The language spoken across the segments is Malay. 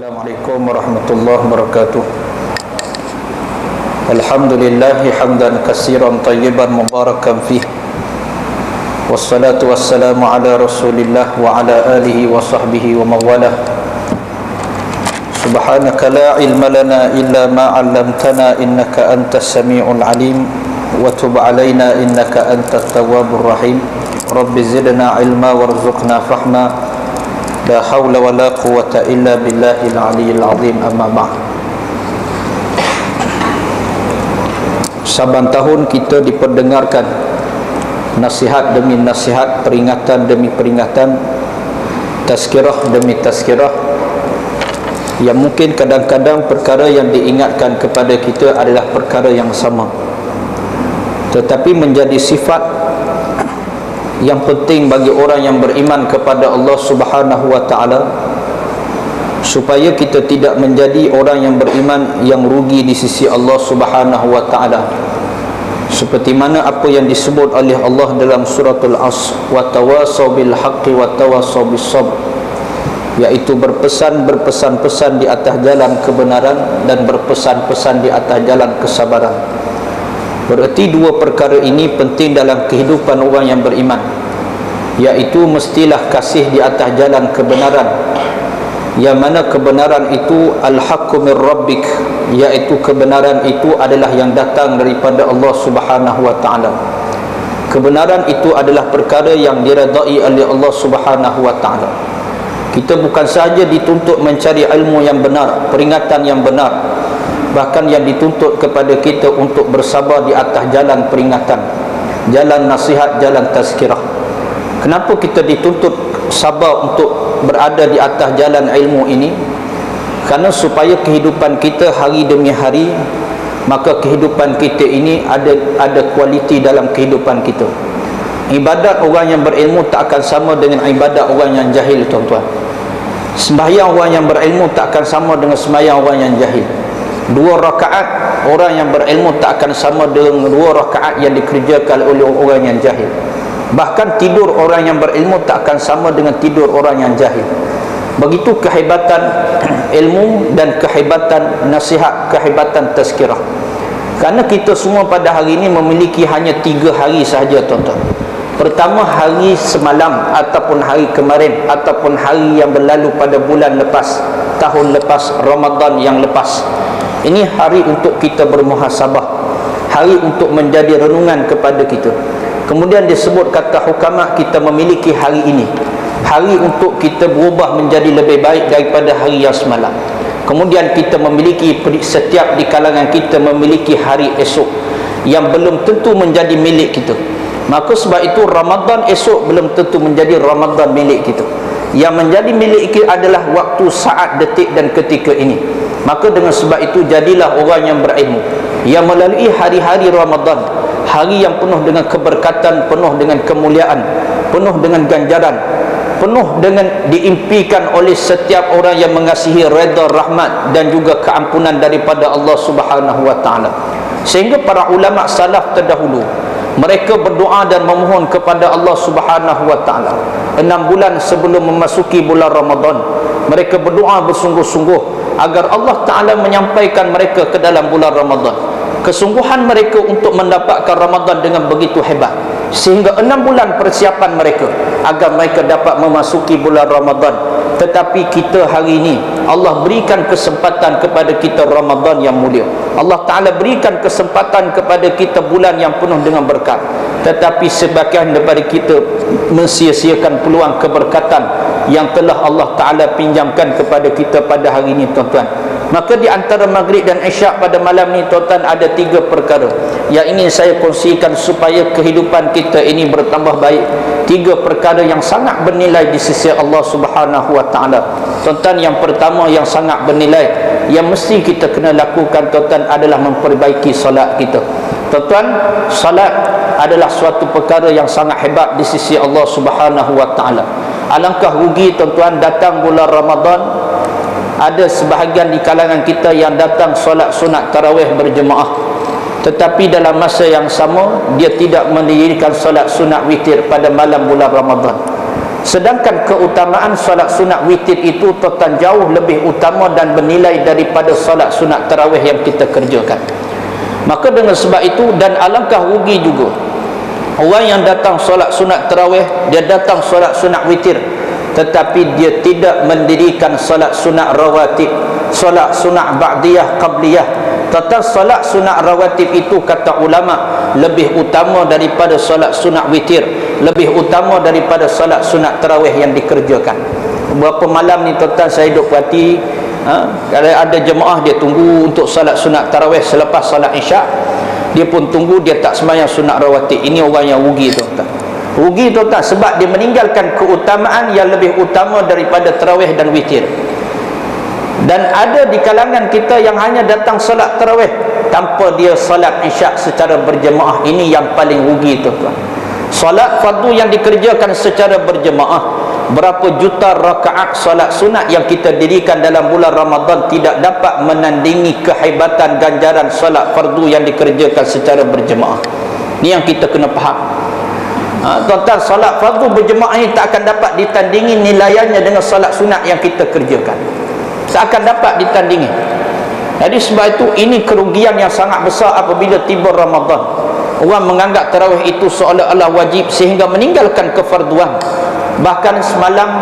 Assalamualaikum warahmatullahi wabarakatuh. Alhamdulillahi hamdan katsiran tayyiban mubarakan fih. Wassalatu wassalamu ala Rasulillah wa ala alihi wa sahbihi wa mawalah. Subhanaka la ilma lana illa ma 'allamtana innaka antas samiul alim wa tub 'alaina innaka antat tawwabur rahim. Rabbi zidna ilma warzuqna fahma. La hawla wa la quwwata illa billahil aliyyil azim. Amma ba'd. Saban tahun kita diperdengarkan nasihat demi nasihat, peringatan demi peringatan, tazkirah demi tazkirah, yang mungkin kadang-kadang perkara yang diingatkan kepada kita adalah perkara yang sama, tetapi menjadi sifat yang penting bagi orang yang beriman kepada Allah Subhanahu wa taala, supaya kita tidak menjadi orang yang beriman yang rugi di sisi Allah Subhanahu wa taala. Seperti mana apa yang disebut oleh Allah dalam suratul Asr, wa tawasaw bil haqqi wa tawasaw bis sabr, iaitu berpesan-pesan di atas jalan kebenaran dan berpesan-pesan di atas jalan kesabaran. Berarti dua perkara ini penting dalam kehidupan orang yang beriman, iaitu mestilah kasih di atas jalan kebenaran, yang mana kebenaran itu al-haqqu min rabbik, iaitu kebenaran itu adalah yang datang daripada Allah Subhanahu wa taala. Kebenaran itu adalah perkara yang diredai oleh Allah Subhanahu wa taala. Kita bukan sahaja dituntut mencari ilmu yang benar, peringatan yang benar, bahkan yang dituntut kepada kita untuk bersabar di atas jalan peringatan, jalan nasihat, jalan tazkirah. Kenapa kita dituntut sabar untuk berada di atas jalan ilmu ini? Karena supaya kehidupan kita hari demi hari, maka kehidupan kita ini ada kualiti dalam kehidupan kita. Ibadat orang yang berilmu tak akan sama dengan ibadat orang yang jahil, tuan-tuan. Sembahyang orang yang berilmu tak akan sama dengan sembahyang orang yang jahil. 2 rakaat orang yang berilmu tak akan sama dengan 2 rakaat yang dikerjakan oleh orang yang jahil. Bahkan tidur orang yang berilmu tak akan sama dengan tidur orang yang jahil. Begitu kehebatan ilmu dan kehebatan nasihat, kehebatan tazkirah. Kerana kita semua pada hari ini memiliki hanya 3 hari sahaja, tuan-tuan. Pertama, hari semalam ataupun hari kemarin ataupun hari yang berlalu pada bulan lepas, tahun lepas, Ramadan yang lepas. Ini hari untuk kita bermuhasabah, hari untuk menjadi renungan kepada kita. Kemudian disebut kata hukama, kita memiliki hari ini, hari untuk kita berubah menjadi lebih baik daripada hari yang semalam. Kemudian kita memiliki, setiap di kalangan kita memiliki hari esok yang belum tentu menjadi milik kita. Maka sebab itu Ramadan esok belum tentu menjadi Ramadan milik kita. Yang menjadi milik kita adalah waktu, saat, detik dan ketika ini. Maka dengan sebab itu jadilah orang yang berilmu, yang melalui hari-hari Ramadan, hari yang penuh dengan keberkatan, penuh dengan kemuliaan, penuh dengan ganjaran, penuh dengan diimpikan oleh setiap orang yang mengasihi redha, rahmat dan juga keampunan daripada Allah Subhanahu wa taala. Sehingga para ulama salaf terdahulu, mereka berdoa dan memohon kepada Allah Subhanahu wa taala 6 bulan sebelum memasuki bulan Ramadan. Mereka berdoa bersungguh-sungguh agar Allah Ta'ala menyampaikan mereka ke dalam bulan Ramadan. Kesungguhan mereka untuk mendapatkan Ramadan dengan begitu hebat, sehingga 6 bulan persiapan mereka agar mereka dapat memasuki bulan Ramadan. Tetapi kita hari ini, Allah berikan kesempatan kepada kita Ramadan yang mulia. Allah Ta'ala berikan kesempatan kepada kita bulan yang penuh dengan berkat. Tetapi sebagian daripada kita mensia-siakan peluang keberkatan yang telah Allah Ta'ala pinjamkan kepada kita pada hari ini, tuan-tuan. Maka di antara maghrib dan isyak pada malam ni, tuan-tuan, ada 3 perkara yang ingin saya kongsikan supaya kehidupan kita ini bertambah baik. 3 perkara yang sangat bernilai di sisi Allah Subhanahu wa taala. Tuan-tuan, yang pertama yang sangat bernilai, yang mesti kita kena lakukan, tuan-tuan, adalah memperbaiki solat kita. Tuan-tuan, solat adalah suatu perkara yang sangat hebat di sisi Allah Subhanahu wa taala. Alangkah rugi, tuan-tuan, datang bulan Ramadan, ada sebahagian di kalangan kita yang datang solat sunat tarawih berjemaah, tetapi dalam masa yang sama dia tidak mendirikan solat sunat witir pada malam bulan Ramadan. Sedangkan keutamaan solat sunat witir itu tuan jauh lebih utama dan bernilai daripada solat sunat tarawih yang kita kerjakan. Maka dengan sebab itu, dan alangkah rugi juga orang yang datang solat sunat tarawih, dia datang solat sunat witir, tetapi dia tidak mendirikan solat sunat rawatib, solat sunat ba'diyah qabliyah. Tentang solat sunat rawatib itu, kata ulama, lebih utama daripada solat sunat witir, lebih utama daripada solat sunat tarawih yang dikerjakan. Berapa malam ni tuan-tuan saya duduk perhati, kalau ada jemaah dia tunggu untuk solat sunat tarawih selepas solat isyak, dia pun tunggu, dia tak sembahyang sunat rawatib. Ini orang yang rugi tuan-tuan. Rugi tuan-tuan, sebab dia meninggalkan keutamaan yang lebih utama daripada tarawih dan witir. Dan ada di kalangan kita yang hanya datang solat tarawih tanpa dia solat isyak secara berjemaah. Ini yang paling rugi tuan-tuan. Solat fardu yang dikerjakan secara berjemaah, berapa juta rakaat solat sunat yang kita dirikan dalam bulan Ramadan tidak dapat menandingi kehebatan ganjaran solat fardu yang dikerjakan secara berjemaah. Ini yang kita kena faham. Tuan-tuan, solat fardu berjemaah ini tak akan dapat ditandingi nilaiannya dengan solat sunat yang kita kerjakan. Tak akan dapat ditandingi. Jadi sebab itu, ini kerugian yang sangat besar apabila tiba Ramadan. Orang menganggap tarawih itu seolah-olah wajib sehingga meninggalkan kefarduan. Bahkan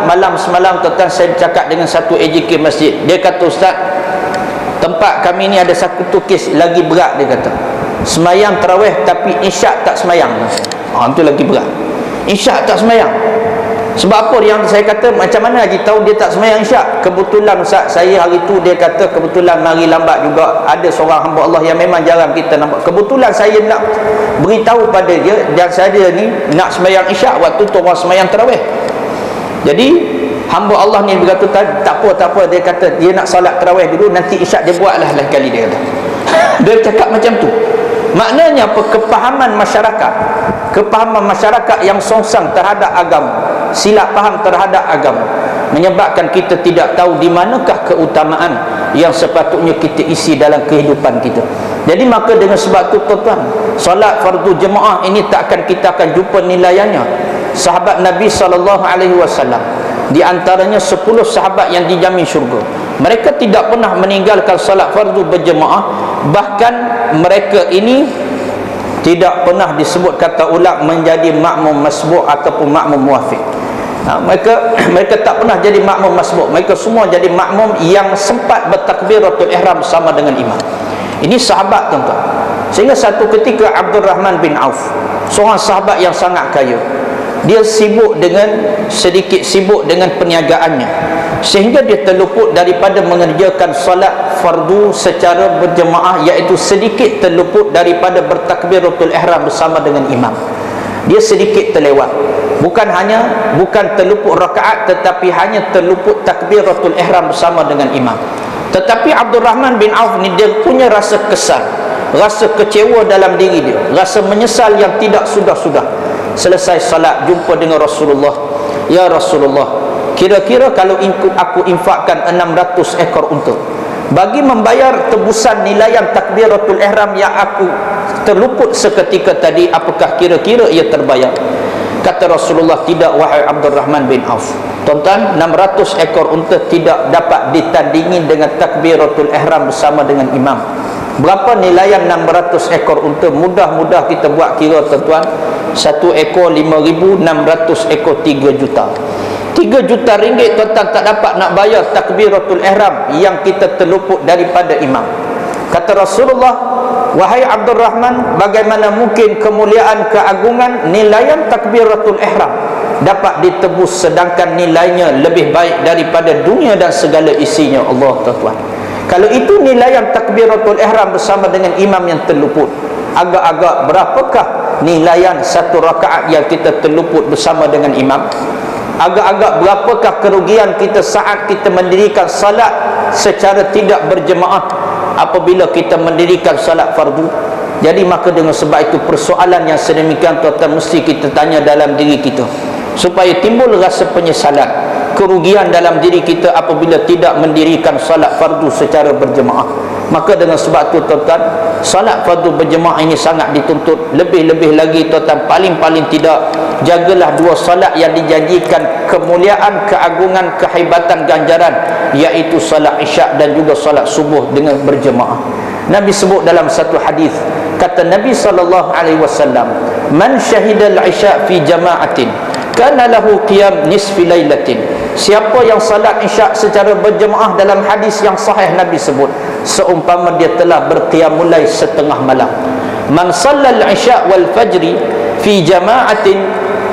malam semalam tuan-tuan, saya bercakap dengan satu AJK masjid. Dia kata, Ustaz, tempat kami ni ada satu kes lagi berat. Dia kata, semayang tarawih tapi isyak tak semayang. Itu lagi berat. Isyak tak semayang. Sebab apa yang saya kata, macam mana Haji tahu dia tak semayang isyak? Kebetulan Ustaz, saya hari tu, dia kata kebetulan mari lambat juga. Ada seorang hamba Allah yang memang jarang kita nampak. Kebetulan saya nak beritahu pada dia, dan saya ni nak semayang isyak, waktu tu orang semayang tarawih. Jadi hamba Allah ni berkata, tak apa, dia kata dia nak salat tarawih dulu, nanti isyak dia buatlah lain kali, dia kata. Dia cakap macam tu. Maknanya apa? Kepahaman masyarakat yang songsang terhadap agama, silap faham terhadap agama, menyebabkan kita tidak tahu di manakah keutamaan yang sepatutnya kita isi dalam kehidupan kita. Jadi maka dengan sebab itu tuan-tuan, solat fardu jemaah ini tak akan kita akan jumpa nilaiannya. Sahabat Nabi SAW, di antaranya 10 sahabat yang dijamin syurga, mereka tidak pernah meninggalkan solat fardu berjemaah. Bahkan mereka ini tidak pernah disebut, kata ulama, menjadi makmum masbuk ataupun makmum muwafiq. Mereka tak pernah jadi makmum masbuk. Mereka semua jadi makmum yang sempat bertakbiratul ihram bersama dengan imam. Ini sahabat tuan-tuan. Sehingga satu ketika Abdul Rahman bin Auf, seorang sahabat yang sangat kaya, dia sedikit sibuk dengan perniagaannya, sehingga dia terluput daripada mengerjakan solat fardu secara berjemaah, iaitu sedikit terluput daripada bertakbiratul ihram bersama dengan imam. Dia sedikit terlewat. Bukan terluput rakaat, tetapi hanya terluput takbiratul ihram bersama dengan imam. Tetapi Abdul Rahman bin Auf ni, dia punya rasa kesal, rasa kecewa dalam diri dia, rasa menyesal yang tidak sudah-sudah. Selesai salat, jumpa dengan Rasulullah. Ya Rasulullah, kira-kira kalau aku infakkan 600 ekor unta bagi membayar tebusan nilaian takbiratul ihram yang aku terluput seketika tadi, apakah kira-kira ia terbayar? Kata Rasulullah, tidak wahai Abdul Rahman bin Auf. Tuan-tuan, 600 ekor unta tidak dapat ditandingi dengan takbiratul ihram bersama dengan imam. Berapa nilaian 600 ekor unta? Mudah-mudah kita buat kira tuan-tuan. 1 ekor 5,000, 600 ekor 3 juta. 3 juta ringgit tuan-tuan tak dapat nak bayar takbiratul ihram yang kita terluput daripada imam. Kata Rasulullah, wahai Abdul Rahman, bagaimana mungkin kemuliaan, keagungan nilaian takbiratul ihram dapat ditebus sedangkan nilainya lebih baik daripada dunia dan segala isinya. Allah tuan-tuan, kalau itu nilaian takbiratul ihram bersama dengan imam yang terluput, agak-agak berapakah nilaian 1 rakaat yang kita terluput bersama dengan imam? Agak-agak berapakah kerugian kita saat kita mendirikan salat secara tidak berjemaah apabila kita mendirikan salat fardu? Jadi maka dengan sebab itu, persoalan yang sedemikian tuan-tuan mesti kita tanya dalam diri kita, supaya timbul rasa penyesalan. kerugian dalam diri kita apabila tidak mendirikan salat fardu secara berjemaah. Maka dengan sebab itu tuan-tuan, salat fardu berjemaah ini sangat dituntut. Lebih-lebih lagi tuan-tuan, paling-paling tidak, jagalah dua salat yang dijanjikan kemuliaan, keagungan, kehebatan, ganjaran, iaitu salat isyak dan juga salat subuh dengan berjemaah. Nabi sebut dalam satu hadis, kata Nabi SAW, man syahidal isyak fi jama'atin kana lahu qiyam nisfi lailatin. Siapa yang salat isyak secara berjemaah, dalam hadis yang sahih Nabi sebut, seumpama dia telah berqiyamul lail setengah malam. Man sallal isyak wal fajri fi jama'atin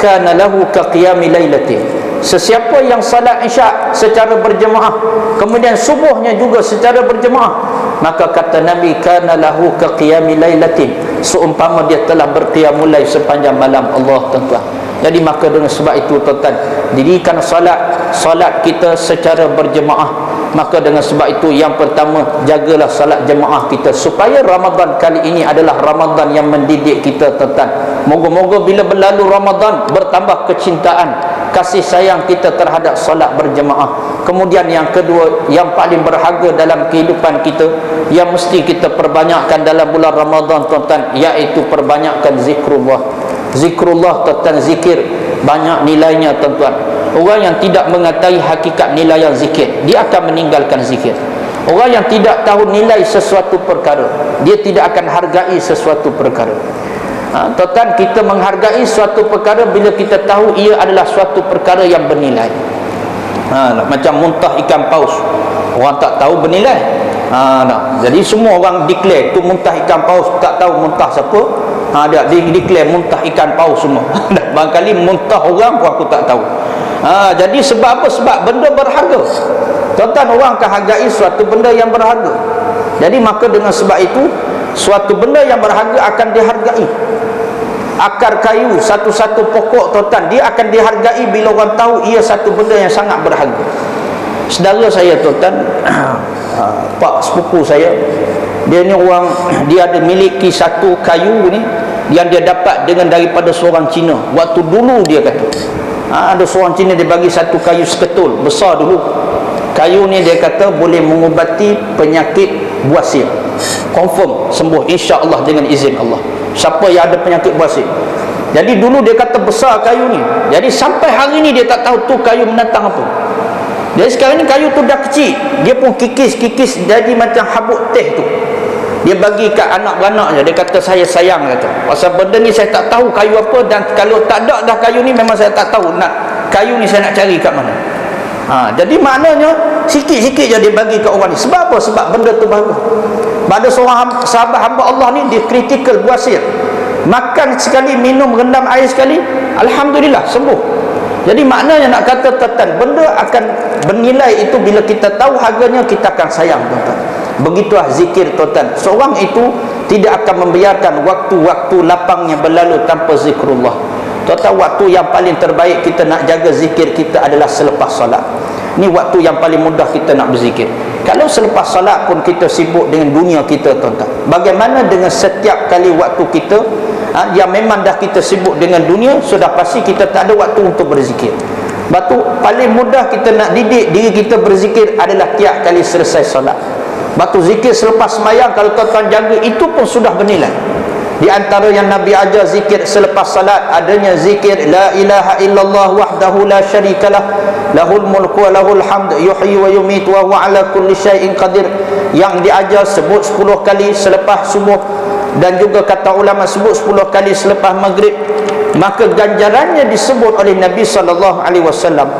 kana lahu ka qiyami lailatin. Sesiapa yang salat isyak secara berjemaah, kemudian subuhnya juga secara berjemaah, maka kata Nabi, kana lahu ka qiyami lailatin, seumpama dia telah berqiyamul lail sepanjang malam. Allah, tuan-tuan. Jadi maka dengan sebab itu tuan-tuan, dirikan salat kita secara berjemaah. Maka dengan sebab itu, yang pertama, jagalah salat jemaah kita, supaya Ramadan kali ini adalah Ramadan yang mendidik kita, tuan-tuan. Moga-moga bila berlalu Ramadan, bertambah kecintaan, kasih sayang kita terhadap salat berjemaah. Kemudian yang kedua, yang paling berharga dalam kehidupan kita, yang mesti kita perbanyakkan dalam bulan Ramadan, tuan-tuan, iaitu perbanyakkan zikrullah. Zikrullah, tuan-tuan, zikir banyak nilainya, tuan-tuan. Orang yang tidak mengetahui hakikat nilai yang zikir, dia akan meninggalkan zikir. Orang yang tidak tahu nilai sesuatu perkara, dia tidak akan hargai sesuatu perkara. Tuan-tuan, kita menghargai suatu perkara bila kita tahu ia adalah suatu perkara yang bernilai. Macam muntah ikan paus, orang tak tahu bernilai. Jadi semua orang declare tu muntah ikan paus, tak tahu muntah siapa. Dia declare muntah ikan paus semua. Barangkali muntah orang pun aku tak tahu. Jadi sebab apa? Sebab benda berharga. Tuan-tuan, orang akan hargai suatu benda yang berharga. Jadi maka dengan sebab itu, suatu benda yang berharga akan dihargai. Akar kayu, satu-satu pokok, tuan-tuan, dia akan dihargai bila orang tahu ia satu benda yang sangat berharga. Saudara saya, tuan-tuan, pak sepupu saya, dia ni orang, dia ada miliki satu kayu ni yang dia dapat dengan daripada seorang Cina. Waktu dulu dia kata, ada seorang Cina, dia bagi satu kayu seketul besar dulu. Kayu ni dia kata boleh mengubati penyakit buasir, confirm sembuh insya-Allah dengan izin Allah, siapa yang ada penyakit buasir. Jadi dulu dia kata besar kayu ni, jadi sampai hari ni dia tak tahu tu kayu menatang apa. Jadi sekarang ni kayu tu dah kecil, dia pun kikis jadi macam habuk teh tu. Dia bagi kat anak-beranak je. Dia kata saya sayang, kata, pasal benda ni saya tak tahu kayu apa, dan kalau tak ada dah kayu ni, memang saya tak tahu nak kayu ni saya nak cari kat mana. Jadi maknanya sikit-sikit je dia bagi kat orang ni. Sebab apa? Sebab benda tu bagus. Pada seorang sahabat hamba Allah ni, dia kritikal buasir, makan sekali, minum rendam air sekali, alhamdulillah sembuh. Jadi maknanya nak kata, tuan-tuan, benda akan bernilai itu bila kita tahu harganya, kita akan sayang, tuan-tuan. Begitulah zikir, tuan-tuan. Seorang itu tidak akan membiarkan waktu-waktu lapangnya berlalu tanpa zikrullah. Tuan-tuan, waktu yang paling terbaik kita nak jaga zikir kita adalah selepas salat. Ini waktu yang paling mudah kita nak berzikir. Kalau selepas salat pun kita sibuk dengan dunia kita, tuan-tuan, bagaimana dengan setiap kali waktu kita yang memang dah kita sibuk dengan dunia, sudah pasti kita tak ada waktu untuk berzikir. Batu paling mudah kita nak didik diri kita berzikir adalah tiap kali selesai salat. Batu zikir selepas sembahyang, kalau tuan-tuan jaga, itu pun sudah bernilai. Di antara yang Nabi ajar zikir selepas salat, adanya zikir la ilaha illallah wahdahu la syarikalah, lahul mulku wa lahul hamd, yuhyi wa yumitu wa huwa ala kulli syai'in qadir. Yang diajar sebut 10 kali selepas subuh, dan juga kata ulama sebut 10 kali selepas maghrib. Maka ganjarannya disebut oleh Nabi SAW,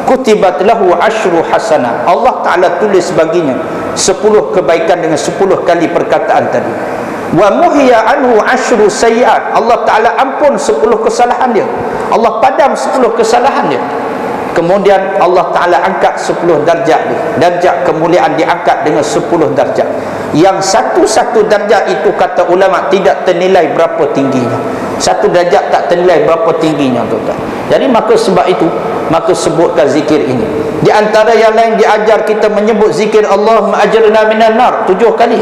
kutibat lahu asyru hasanah. Allah Ta'ala tulis baginya 10 kebaikan dengan 10 kali perkataan tadi. Wa muhiya anhu asyru sayyi'at. Allah Ta'ala ampun 10 kesalahan dia, Allah padam 10 kesalahan dia. Kemudian Allah Ta'ala angkat 10 darjat dia. Darjat kemuliaan diangkat dengan 10 darjat. Yang satu-satu darjat itu, kata ulama, tidak ternilai berapa tingginya. Satu darjat tak ternilai berapa tingginya, tuan-tuan. Jadi maka sebab itu, maka sebutkan zikir ini. Di antara yang lain diajar kita menyebut zikir Allahumma ajirna minan nar 7 kali.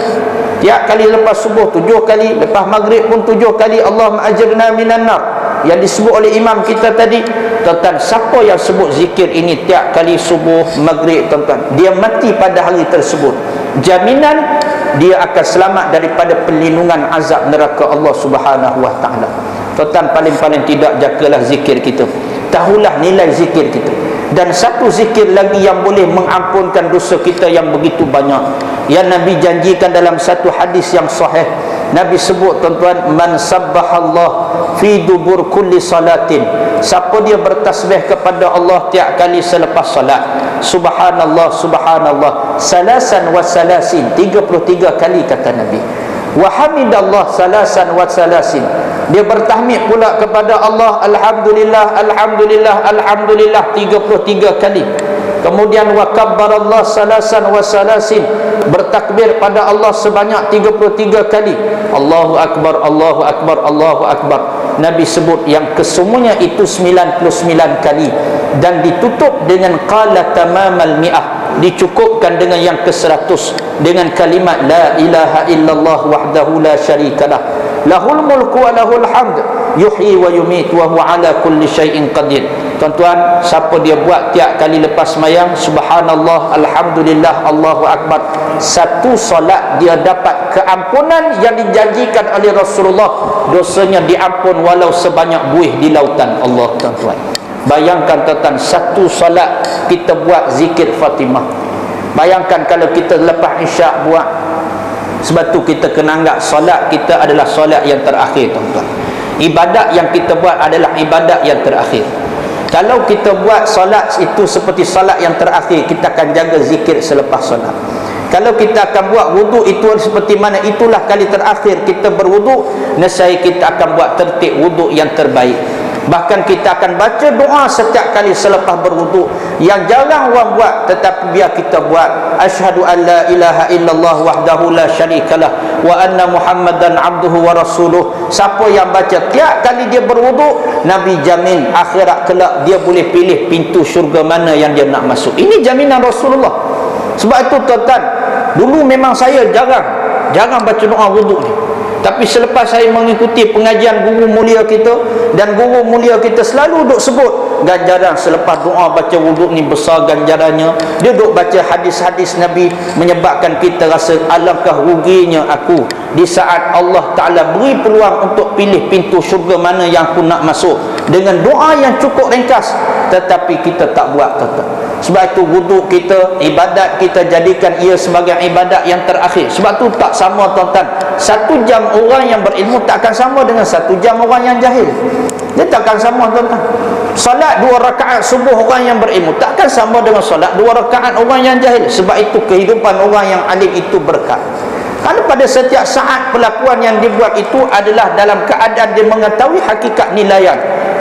Tiap kali lepas subuh 7 kali, lepas maghrib pun 7 kali Allahumma ajirna minan nar. yang disebut oleh imam kita tadi, tuan-tuan, siapa yang sebut zikir ini tiap kali subuh, maghrib, tuan-tuan, dia mati pada hari tersebut, jaminan dia akan selamat daripada perlindungan azab neraka Allah Subhanahu wa taala. Tuan-tuan, paling-paling tidak jagalah zikir kita, tahulah nilai zikir kita. Dan satu zikir lagi yang boleh mengampunkan dosa kita yang begitu banyak, yang Nabi janjikan dalam satu hadis yang sahih. Nabi sebut, tuan-tuan, man sabbahallah fi dubur kulli salatin, siapa dia bertasbih kepada Allah tiap kali selepas salat, subhanallah subhanallah salasan wa salasin, 33 kali kata Nabi. Wa hamidallah salasan wa salasin, dia bertahmid pula kepada Allah, alhamdulillah alhamdulillah alhamdulillah, 33 kali. Kemudian wa kabbarallah salasan wa salasin, bertakbir pada Allah sebanyak 33 kali. Allahu akbar Allahu akbar Allahu akbar. Nabi sebut yang kesemuanya itu 99 kali, dan ditutup dengan qala tamamal mi'ah, dicukupkan dengan yang ke-100 dengan kalimat la ilaha illallah wahdahu la syarikalah, lahul mulku wa lahul hamd, yuhyi wa yumit wa huwa ala kulli syai'in qadir. Tuan-tuan, siapa dia buat tiap kali lepas sembahyang subhanallah alhamdulillah Allahu akbar, satu solat dia dapat keampunan yang dijanjikan oleh Rasulullah, dosanya diampun walau sebanyak buih di lautan Allah. Tuan-tuan, bayangkan tuan-tuan, satu solat kita buat zikir Fatimah. Bayangkan kalau kita lepas isyak buat. Sebab tu kita kena anggap solat kita adalah solat yang terakhir, tuan-tuan. Ibadat yang kita buat adalah ibadat yang terakhir. Kalau kita buat solat itu seperti solat yang terakhir, kita akan jaga zikir selepas solat. Kalau kita akan buat wuduk itu seperti mana itulah kali terakhir kita berwuduk, nescaya kita akan buat tertib wuduk yang terbaik. Bahkan kita akan baca doa setiap kali selepas berwuduk, yang jarang orang buat, tetapi biar kita buat. Asyhadu an la ilaha illallah wahdahu la syarikalah wa anna muhammadan abduhu wa rasuluh. Siapa yang baca tiap kali dia berwuduk, Nabi jamin akhirat kelak dia boleh pilih pintu syurga mana yang dia nak masuk. Ini jaminan Rasulullah. Sebab itu tuan-tuan, dulu memang saya jarang baca doa wuduk ni. Tapi selepas saya mengikuti pengajian guru mulia kita, dan guru mulia kita selalu duk sebut ganjaran selepas doa baca wuduk ni besar ganjarannya. Dia duk baca hadis-hadis Nabi, menyebabkan kita rasa alangkah ruginya aku di saat Allah Ta'ala beri peluang untuk pilih pintu syurga mana yang aku nak masuk dengan doa yang cukup ringkas, tetapi kita tak buat, tuan-tuan. Sebab itu wuduk kita, ibadat kita, jadikan ia sebagai ibadat yang terakhir. Sebab tu tak sama, tuan-tuan. 1 jam orang yang berilmu tak akan sama dengan 1 jam orang yang jahil. Dia tak akan sama, tuan-tuan. Salat 2 rakaat subuh orang yang berilmu tak akan sama dengan salat 2 rakaat orang yang jahil. Sebab itu kehidupan orang yang alim itu berkat. Kerana pada setiap saat pelakuan yang dibuat itu adalah dalam keadaan dia mengetahui hakikat nilaian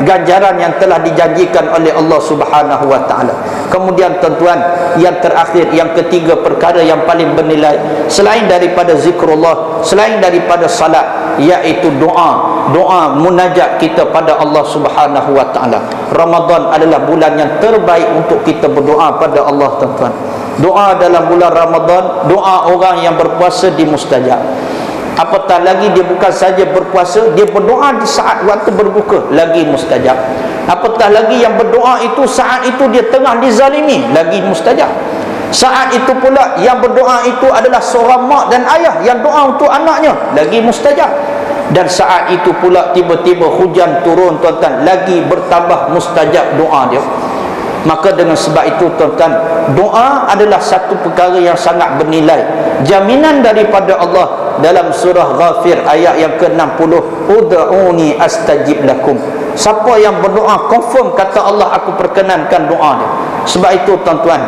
ganjaran yang telah dijanjikan oleh Allah Subhanahu wa taala. Kemudian tuan-tuan, yang terakhir, yang ketiga perkara yang paling bernilai selain daripada zikrullah, selain daripada salat, iaitu doa munajat kita pada Allah Subhanahu wa taala. Ramadan adalah bulan yang terbaik untuk kita berdoa pada Allah, tuan-tuan. Doa dalam bulan Ramadan, doa orang yang berpuasa dimustajab. Apatah lagi dia bukan saja berpuasa, dia berdoa di saat waktu berbuka, lagi mustajab. Apatah lagi yang berdoa itu saat itu dia tengah dizalimi, lagi mustajab. Saat itu pula yang berdoa itu adalah seorang mak dan ayah yang doa untuk anaknya, lagi mustajab. Dan saat itu pula tiba-tiba hujan turun, tuan-tuan, lagi bertambah mustajab doa dia. Maka dengan sebab itu, tuan-tuan, doa adalah satu perkara yang sangat bernilai. Jaminan daripada Allah dalam surah Ghafir ayat yang ke-60, ud'uni astajib lakum. Siapa yang berdoa confirm kata Allah, aku perkenankan doa dia. Sebab itu, tuan-tuan,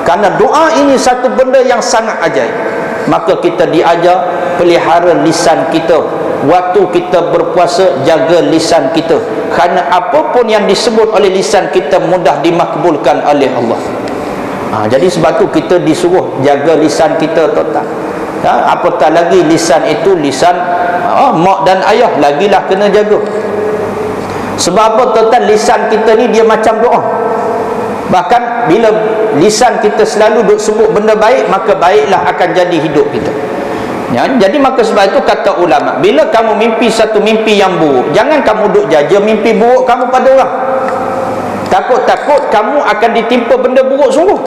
kerana doa ini satu benda yang sangat ajaib, maka kita diajar pelihara lisan kita. Waktu kita berpuasa, jaga lisan kita, kerana apapun yang disebut oleh lisan kita mudah dimakbulkan oleh Allah. Jadi sebab tu kita disuruh jaga lisan kita, tuan-tuan. Apatah lagi lisan itu lisan mak dan ayah, lagilah kena jaga. Sebab apa, tuan-tuan? Lisan kita ni dia macam doa. Bahkan bila lisan kita selalu duk sebut benda baik, maka baiklah akan jadi hidup kita. Ya, jadi maka sebab itu kata ulama, bila kamu mimpi satu mimpi yang buruk, jangan kamu duk jaja mimpi buruk kamu pada orang. Takut-takut kamu akan ditimpa benda buruk sungguh.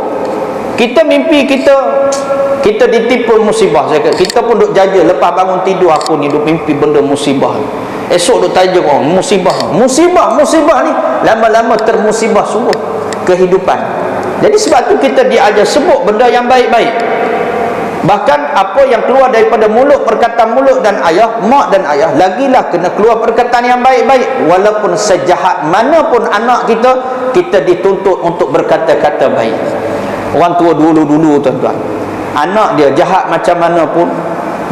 Kita mimpi kita ditimpa musibah. Kita pun duk jaja, lepas bangun tidur aku ni duk mimpi benda musibah. Esok duk tajuk orang musibah ni lama-lama termusibah sungguh kehidupan. Jadi sebab tu kita diajar sebut benda yang baik-baik. Bahkan apa yang keluar daripada mulut, perkataan mulut dan ayah, mak dan ayah, lagilah kena keluar perkataan yang baik-baik. Walaupun sejahat mana pun anak kita, kita dituntut untuk berkata-kata baik. Orang tua dulu tuan-tuan, anak dia jahat macam mana pun,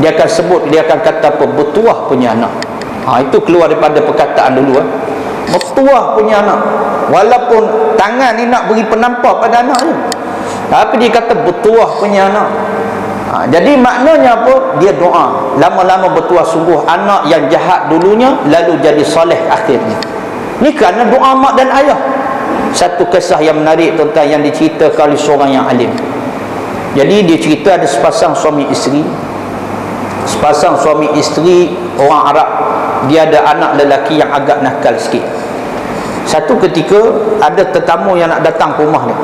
dia akan sebut, dia akan kata apa, bertuah punya anak. Itu keluar daripada perkataan dulu. Bertuah punya anak. Walaupun tangan ni nak beri penampar pada anak ni, tapi dia kata bertuah punya anak. Jadi maknanya apa? Dia doa, lama-lama bertuah sungguh anak yang jahat dulunya lalu jadi soleh akhirnya. Ni kerana doa mak dan ayah. Satu kisah yang menarik tuan-tuan yang diceritakan oleh seorang yang alim. Jadi dia cerita ada sepasang suami isteri. Sepasang suami isteri orang Arab, dia ada anak lelaki yang agak nakal sikit. Satu ketika ada tetamu yang nak datang ke rumah dia.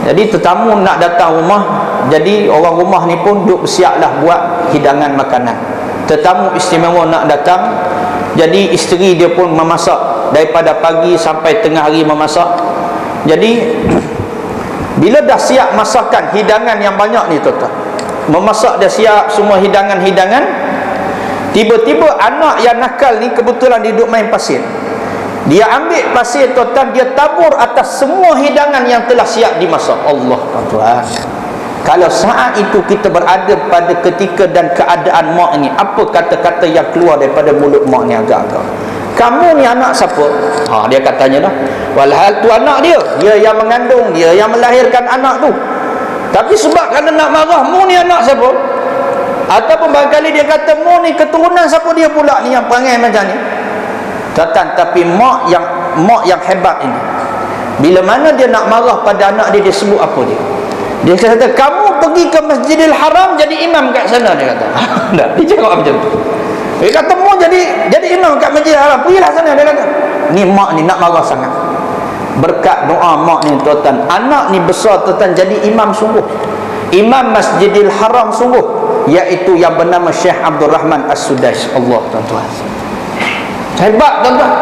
Jadi tetamu nak datang rumah, jadi orang rumah ni pun duk siaplah buat hidangan makanan. Tetamu istimewa nak datang, jadi isteri dia pun memasak daripada pagi sampai tengah hari memasak. Jadi bila dah siap masakan hidangan yang banyak ni tuan-tuan, memasak dah siap semua hidangan-hidangan, tiba-tiba anak yang nakal ni kebetulan dia duduk main pasir. Dia ambil pasir tuan-tuan, dia tabur atas semua hidangan yang telah siap dimasak. Allah tuan-tuan, kalau saat itu kita berada pada ketika dan keadaan mak ni, apa kata-kata yang keluar daripada mulut mak ni agak-agak? Kamu ni anak siapa? Dia katanya dah, walhal tu anak dia yang mengandung, dia yang melahirkan anak tu. Tapi sebab kerana nak marah, mu ni anak siapa? Ataupun barangkali dia kata, mu ni keturunan siapa dia pula ni yang perangai macam ni? Tapi mak yang hebat ini, bila mana dia nak marah pada anak dia, dia sebut apa dia? Dia kata, kamu pergi ke Masjidil Haram jadi imam kat sana, dia kata. Dia cakap macam tu. Dia kata, mu jadi imam kat Masjidil Haram, pergilah sana, dia kata. Ni mak ni nak marah sangat. Berkat doa mak ni tuan-tuan, anak ni besar tuan-tuan jadi imam sungguh, imam Masjidil Haram sungguh, iaitu yang bernama Syekh Abdul Rahman As-Sudais. Allah tuan-tuan, hebat tuan-tuan.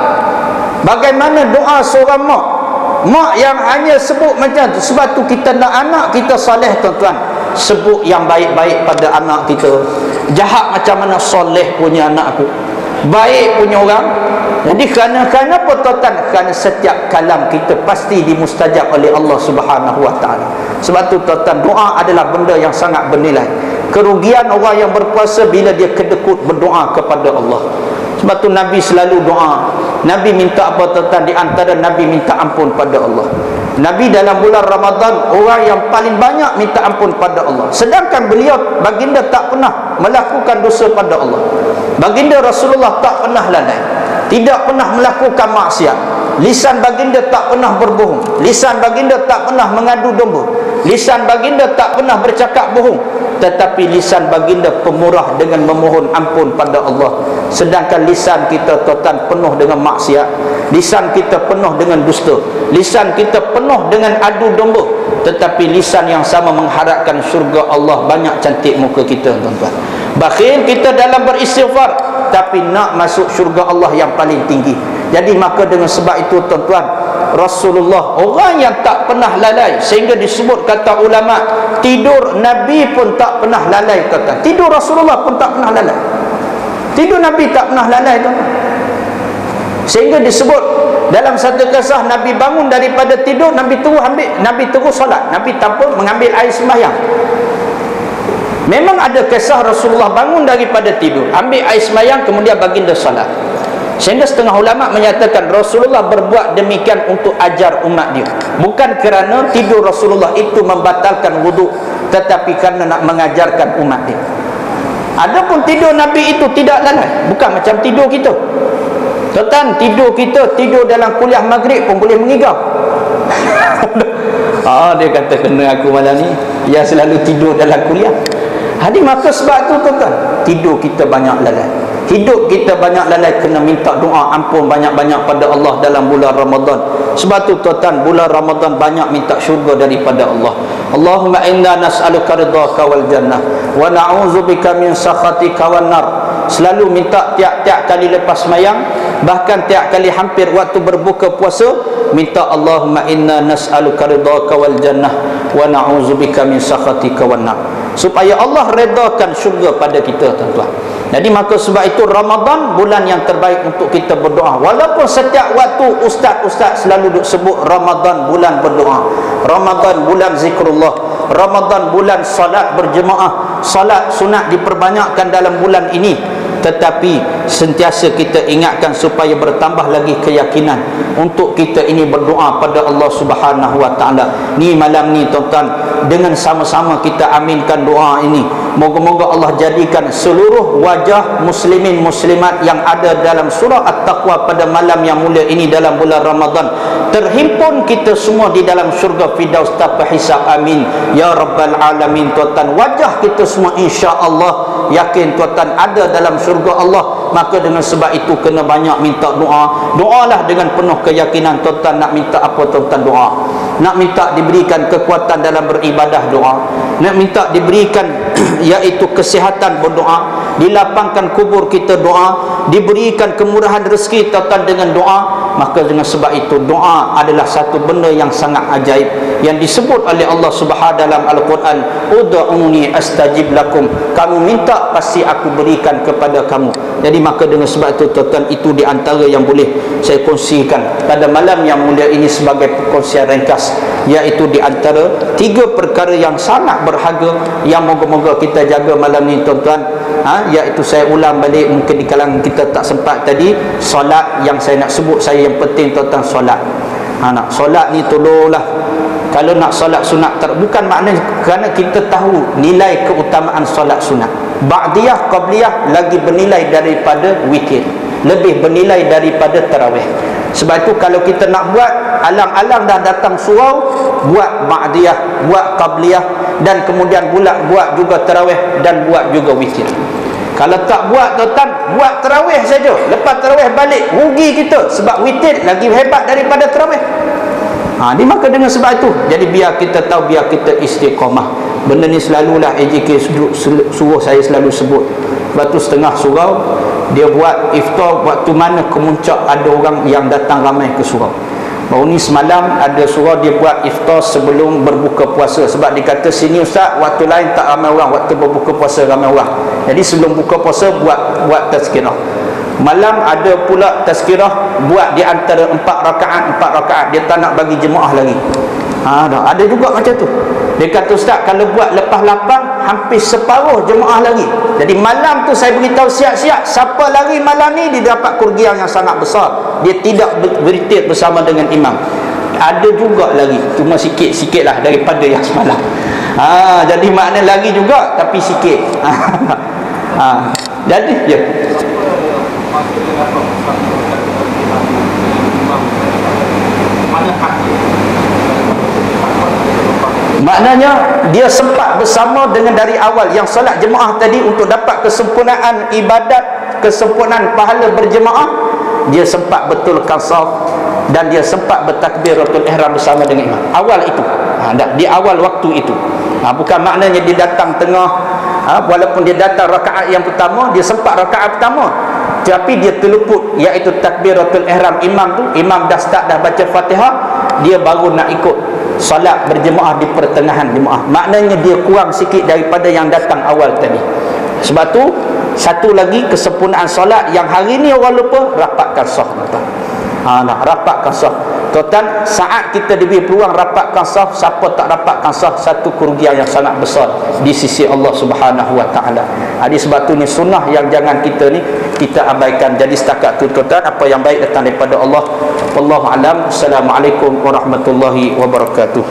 Bagaimana doa seorang mak yang hanya sebut macam tu. Sebab tu kita nak anak kita soleh tuan-tuan, sebut yang baik-baik pada anak kita. Jahat macam mana, soleh punya anak aku, baik punya orang. Jadi kerana apa tuan-tuan? Kerana setiap kalam kita pasti dimustajab oleh Allah Subhanahu Wa Taala. Sebab tu tuan-tuan, doa adalah benda yang sangat bernilai. Kerugian orang yang berpuasa bila dia kedekut berdoa kepada Allah. Sebab tu Nabi selalu doa. Nabi minta apa tuan-tuan? Di antara Nabi minta ampun pada Allah. Nabi dalam bulan Ramadan orang yang paling banyak minta ampun pada Allah. Sedangkan beliau, baginda, tak pernah melakukan dosa pada Allah. Baginda Rasulullah tak pernah lalai, tidak pernah melakukan maksiat. Lisan baginda tak pernah berbohong. Lisan baginda tak pernah mengadu domba. Lisan baginda tak pernah bercakap bohong. Tetapi lisan baginda pemurah dengan memohon ampun pada Allah. Sedangkan lisan kita tuan-tuan penuh dengan maksiat. Lisan kita penuh dengan dusta. Lisan kita penuh dengan adu domba. Tetapi lisan yang sama mengharapkan syurga Allah. Banyak cantik muka kita tuan-tuan. Bakhil kita dalam beristighfar, tapi nak masuk syurga Allah yang paling tinggi. Jadi maka dengan sebab itu tuan-tuan, Rasulullah orang yang tak pernah lalai, sehingga disebut kata ulama, tidur Nabi pun tak pernah lalai tuan-tuan. Tidur Rasulullah pun tak pernah lalai. Tidur Nabi tak pernah lalai tuan-tuan. Sehingga disebut dalam satu kisah, Nabi bangun daripada tidur, Nabi terus solat. Nabi tanpa mengambil air sembahyang. Memang ada kisah Rasulullah bangun daripada tidur, ambil air sembahyang, kemudian baginda solat. Sehingga setengah ulama menyatakan Rasulullah berbuat demikian untuk ajar umat dia, bukan kerana tidur Rasulullah itu membatalkan wuduk, tetapi kerana nak mengajarkan umat dia. Adapun tidur Nabi itu tidak lalai, bukan macam tidur kita. Tuan-tuan, tidur kita, tidur dalam kuliah maghrib pun boleh mengigau. Dia kata kena aku malam ni, yang selalu tidur dalam kuliah. Jadi maka sebab tu tuan-tuan, tidur kita banyak lalai, hidup kita banyak lalai, kena minta doa ampun banyak-banyak pada Allah dalam bulan Ramadan. Sebab tu tuan-tuan, bulan Ramadan banyak minta syurga daripada Allah. Allahumma inna nas'aluka ridhaka wal jannah wa na'udzubika min sakhatika wan nar. Selalu minta tiap-tiap kali lepas sembahyang, bahkan tiap kali hampir waktu berbuka puasa, minta Allahumma inna nas'aluka ridhaka wal jannah wa na'udzubika min sakhatika wan nar, supaya Allah redakan syurga pada kita tuan-tuan. Jadi maka sebab itu Ramadan bulan yang terbaik untuk kita berdoa. Walaupun setiap waktu ustaz-ustaz selalu duk sebut Ramadan bulan berdoa, Ramadan bulan zikrullah, Ramadan bulan salat berjemaah, salat sunat diperbanyakkan dalam bulan ini. Tetapi sentiasa kita ingatkan supaya bertambah lagi keyakinan untuk kita ini berdoa pada Allah Subhanahu wa taala. Ni malam ni tuan-tuan, dengan sama-sama kita aminkan doa ini. Moga-moga Allah jadikan seluruh wajah muslimin muslimat yang ada dalam surah At-Taqwa pada malam yang mulia ini dalam bulan Ramadan, terhimpun kita semua di dalam syurga Firdaus tanpa hisab. Amin ya rabbal alamin. Tuan-tuan, wajah kita semua insya-Allah yakin tuan-tuan ada dalam syurga Allah. Maka dengan sebab itu kena banyak minta doa. Doalah dengan penuh keyakinan tuan-tuan. Nak minta apa tuan-tuan? Doa. Nak minta diberikan kekuatan dalam beribadah, doa. Nak minta diberikan iaitu kesihatan, berdoa. Dilapangkan kubur kita, doa. Diberikan kemurahan rezeki tuan-tuan dengan doa. Maka dengan sebab itu doa adalah satu benda yang sangat ajaib yang disebut oleh Allah Subhanahu dalam Al-Quran, ud'uni astajib lakum. Kamu minta pasti aku berikan kepada kamu. Jadi maka dengan sebab itu tuan-tuan, itu di antara yang boleh saya kongsikan pada malam yang mulia ini sebagai perkongsian ringkas, iaitu di antara 3 perkara yang sangat berharga yang moga-moga kita jaga malam ni tuan-tuan. Iaitu saya ulang balik, mungkin di kalangan kita tak sempat tadi, solat yang saya nak sebut saya yang penting tuan-tuan, solat. Nak solat ni tolonglah, kalau nak solat sunat, bukan maknanya kerana kita tahu nilai keutamaan solat sunat, ba'diyah, qabliyah lagi bernilai daripada witir, lebih bernilai daripada tarawih. Sebab itu kalau kita nak buat, alang-alang dah datang surau, buat ba'diyah, buat qabliyah, dan kemudian buat juga tarawih dan buat juga witir. Kalau tak buat tuan-tuan, buat tarawih saja, lepas tarawih balik, rugi kita, sebab witir lagi hebat daripada tarawih. Ni maka dengan sebab itu, jadi biar kita tahu, biar kita istiqamah. Benda ni selalulah AJK suruh saya selalu sebut. Lepas tu setengah surau dia buat iftar waktu mana kemuncak ada orang yang datang ramai ke surau. Baru ni semalam ada surau dia buat iftar sebelum berbuka puasa, sebab dia kata sini ustaz waktu lain tak ramai orang, waktu berbuka puasa ramai orang. Jadi sebelum buka puasa buat tazkirah. Malam ada pula tazkirah buat di antara 4 rakaat, dia tak nak bagi jemaah lagi. Ada juga macam tu. Dia kata ustaz kalau buat lepas lapang hampir separuh jemaah lagi. Jadi malam tu saya beritahu siap-siap, siapa lari malam ni dia dapat kerugian yang sangat besar. Dia tidak beritir bersama dengan imam. Ada juga lagi, cuma sikit-sikit lah daripada yang semalam. Jadi makna lagi juga tapi sikit. Jadi ya. Maknanya dia sempat bersama dengan dari awal yang solat jemaah tadi untuk dapat kesempurnaan ibadat, kesempurnaan pahala berjemaah. Dia sempat betulkan saf dan dia sempat bertakbiratul ihram bersama dengan imam. Awal itu. Di awal waktu itu. Bukan maknanya dia datang tengah, walaupun dia datang rakaat yang pertama, dia sempat rakaat pertama, tapi dia terluput iaitu takbiratul ihram imam tu. Imam dah start dah baca Fatihah, dia baru nak ikut solat berjemaah di pertengahan jemaah. Maknanya dia kurang sikit daripada yang datang awal tadi. Sebab tu satu lagi kesempurnaan solat yang hari ni orang lupa, rapatkan saf tuan-tuan. Nak rapatkan saf tuan-tuan. Saat kita diberi peluang rapatkan saf, siapa tak rapatkan saf, satu kerugian yang sangat besar di sisi Allah Subhanahu wa taala. Jadi sebab tu ni sunnah yang jangan kita abaikan. Jadi setakat tu tuan-tuan, apa yang baik datang daripada Allah. Wallahu alam. Assalamualaikum warahmatullahi wabarakatuh.